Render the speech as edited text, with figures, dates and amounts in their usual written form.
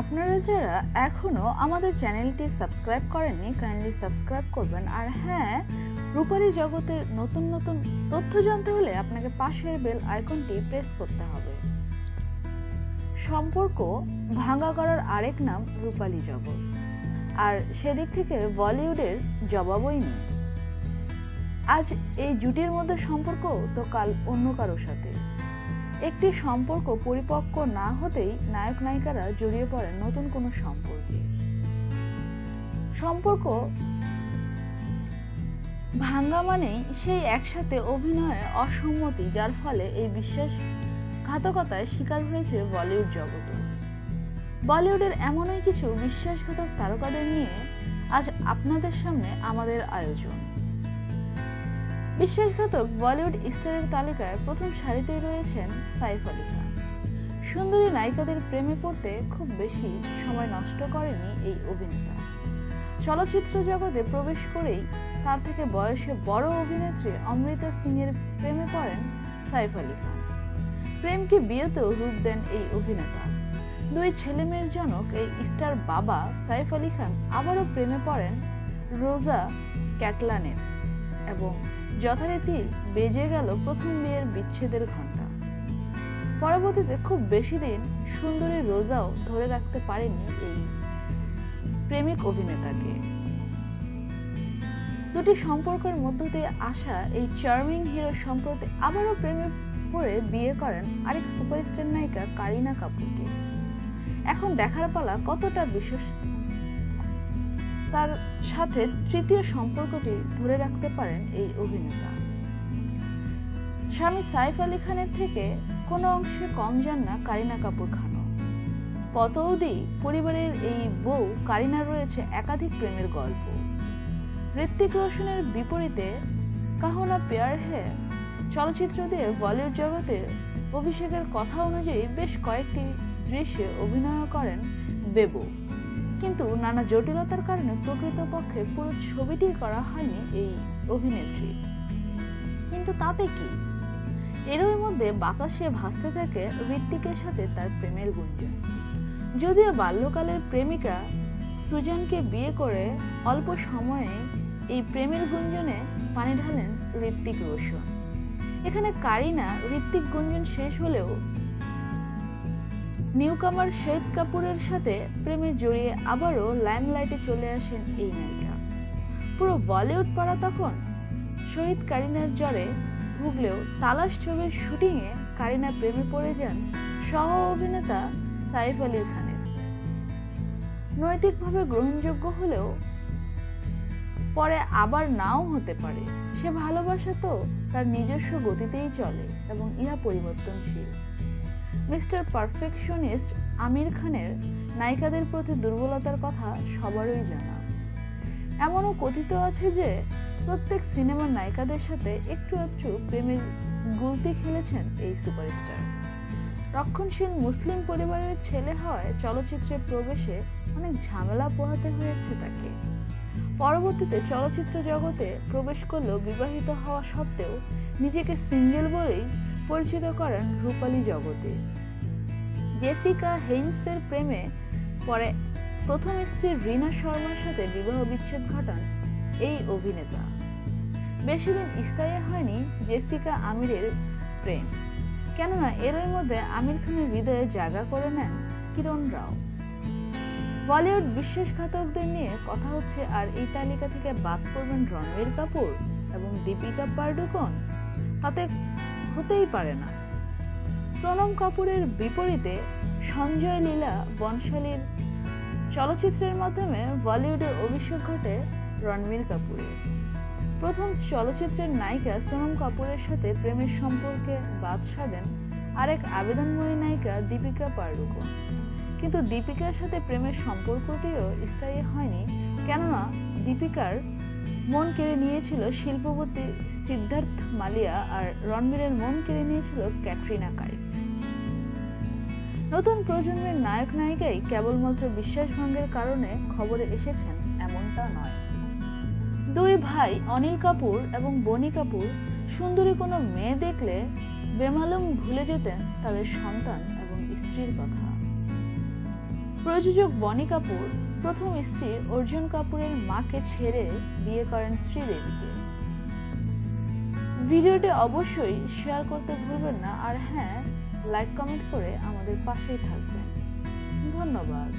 আপনারা যারা এখনো আমাদের চ্যানেলটি সাবস্ক্রাইব করেননি কাইন্ডলি সাবস্ক্রাইব করবেন। আর হ্যাঁ, রূপালী জগতের নতুন নতুন তথ্য জানতে হলে আপনাকে পাশের বেল আইকনটি প্রেস করতে হবে। সম্পর্ক ভাঙা করার আরেক নাম রূপালী জগৎ, আর সেদিক থেকে বলিউডের জবাবই নেই। আজ এই জুটির মধ্যে সম্পর্ক তো কাল অন্য কারোর সাথে। একটি সম্পর্ক পরিপক্ক না হতেই নায়ক নায়িকারা জড়িয়ে পড়েন নতুন কোনো সম্পর্কে। সম্পর্ক ভাঙ্গা মানেই সেই একসাথে অভিনয়ে অসম্মতি, যার ফলে এই বিশ্বাসঘাতকতায় শিকার হয়েছে বলিউড জগৎ। বলিউডের এমনই কিছু বিশ্বাসঘাতক তারকাদের নিয়ে আজ আপনাদের সামনে আমাদের আয়োজন। বিশ্বাসঘাতক বলিউড স্টারের তালিকায় প্রথম সারিতেই রয়েছেন সাইফ আলী খান। সুন্দরী নায়িকাদের প্রেমে পড়তে খুব বেশি সময় নষ্ট করেনি এই অভিনেতা। চলচ্চিত্র জগতে প্রবেশ করেই তার থেকে বয়সে বড় অভিনেত্রী অমৃতা সিং এর প্রেমে পড়েন সাইফ আলী খান। প্রেমকে বিয়েতেও রূপ দেন এই অভিনেতা। দুই ছেলেমেয়ের জনক এই স্টার বাবা সাইফ আলী খান আবারও প্রেমে পড়েন রোজা ক্যাটলানের এবং যথারীতি বেজে গেল প্রথম বিয়ের বিচ্ছেদের ঘণ্টা। পরবর্তীতে খুব বেশি দিন সুন্দরী রোজাও ধরে রাখতে পারেনি এই প্রেমিক অভিনেতাকে। দুটি সম্পর্কের মধ্য দিয়ে আসা এই চার্মিং হিরো সম্প্রতি আবারও প্রেমে পড়ে বিয়ে করেন আরেক সুপারস্টার নায়িকা কারিনা কাপুরকে। এখন দেখার পালা কতটা বিশেষ তার সাথে তৃতীয় সম্পর্কটি ধরে রাখতে পারেন এই অভিনেতা। স্বামী সাইফ আলী খানের থেকে কোনো অংশে কম যান না কারিনা কাপুর খানও। পতৌদি পরিবারের এই বউ কারিনার রয়েছে একাধিক প্রেমের গল্প। ঋত্বিক রোশনের বিপরীতে কাহো না প্যার হ্যায় চলচ্চিত্র দিয়ে বলিউড জগতে অভিষেকের কথা অনুযায়ী বেশ কয়েকটি দৃশ্যে অভিনয় করেন বেবো, কিন্তু নানা জটিলতার কারণে প্রকৃতপক্ষে পুরো ছবিটি করা হয়নি এই অভিনেত্রী। কিন্তু তাতে কি, এরই মধ্যে বাতাসে ভাসতে থাকে ঋত্বিকের সাথে তার প্রেমের গুঞ্জন। যদিও বাল্যকালের প্রেমিকা সুজানকে বিয়ে করে অল্প সময়ে এই প্রেমের গুঞ্জনে পানি ঢালেন ঋত্বিক রোশন। এখানে কারিনা ঋত্বিক গুঞ্জন শেষ হলেও নিউকামার শহীদ কাপুরের সাথে প্রেমে জড়িয়ে আবারও লাইমলাইটে চলে আসেন এই নায়িকা। পুরো বলিউড পাড়া তখন শহীদ কারিনার জ্বরে ভুগলেও তালাশ ছবির শুটিংয়ে কারিনা প্রেমে পড়ে যান সহ অভিনেতা সাইফ আলী খানের। নৈতিকভাবে গ্রহণযোগ্য হলেও পরে আবার নাও হতে পারে। সে ভালোবাসা তো তার নিজস্ব গতিতেই চলে এবং ইহা পরিবর্তনশীল। মিস্টার পারফেকশনিস্ট আমির খানের নায়িকাদের প্রতি দুর্বলতার কথা সবারই জানা। এমনও কথিত আছে যে প্রত্যেক সিনেমার নায়িকাদের সাথে একটু একটু প্রেমের গুলতি খেলেছেন এই সুপারস্টার। রক্ষণশীল মুসলিম পরিবারের ছেলে হওয়ায় চলচ্চিত্রে প্রবেশে অনেক ঝামেলা পোহাতে হয়েছে তাকে। পরবর্তীতে চলচ্চিত্র জগতে প্রবেশ করলেও বিবাহিত হওয়া সত্ত্বেও নিজেকে সিঙ্গেল বলেই পরিচিত করেন রূপালী জগতে। জেসিকা হেইনসের প্রেমে পরে প্রথম স্ত্রী রিনা শর্মার সাথে বিবাহ বিচ্ছেদ ঘটান এই অভিনেতা। বেশিদিন স্থায়ী হয়নি জেসিকা আমিরের প্রেম, কেননা এরই মধ্যে আমির খানের হৃদয়ে জায়গা করে নেন কিরণ রাও। বলিউড বিশ্বাসঘাতকদের নিয়ে কথা হচ্ছে, আর এই তালিকা থেকে বাদ পড়বেন রণবীর কাপুর এবং দীপিকা পাডুকোন, তাতে হতেই পারে না। সোনম কাপুরের বিপরীতে সঞ্জয় লীলা বনশালীর চলচ্চিত্রের মাধ্যমে বলিউডে অভিষেক ঘটে রণবীর কাপুরের। প্রথম চলচ্চিত্রের নায়িকা সোনম কাপুরের সাথে প্রেমের সম্পর্কে বাদ সাধেন আরেক আবেদনময়ী নায়িকা দীপিকা পাডুকোন। কিন্তু দীপিকার সাথে প্রেমের সম্পর্কটিও স্থায়ী হয়নি, কেননা দীপিকার মন কেড়ে নিয়েছিল শিল্পপতি সিদ্ধার্থ মালিয়া, আর রণবীরের মন কেড়ে নিয়েছিল ক্যাটরিনা কাইফ। নতুন প্রজন্মের নায়ক নায়িকাই কেবলমাত্র বিশ্বাসভঙ্গের কারণে খবরে এসেছেন এমনটা নয়। দুই ভাই অনিল কাপুর এবং বনি কাপুর সুন্দরী কোনো মেয়ে দেখলে বেমালুম ভুলে যেতেন তাদের সন্তান এবং স্ত্রীর কথা। প্রযোজক বনি কাপুর প্রথম স্ত্রী অর্জুন কাপুরের মাকে ছেড়ে বিয়ে করেন শ্রীদেবীকে। ভিডিওটি অবশ্যই শেয়ার করতে ভুলবেন না, আর হ্যাঁ, লাইক কমেন্ট করে আমাদের পাশেই থাকবেন। ধন্যবাদ।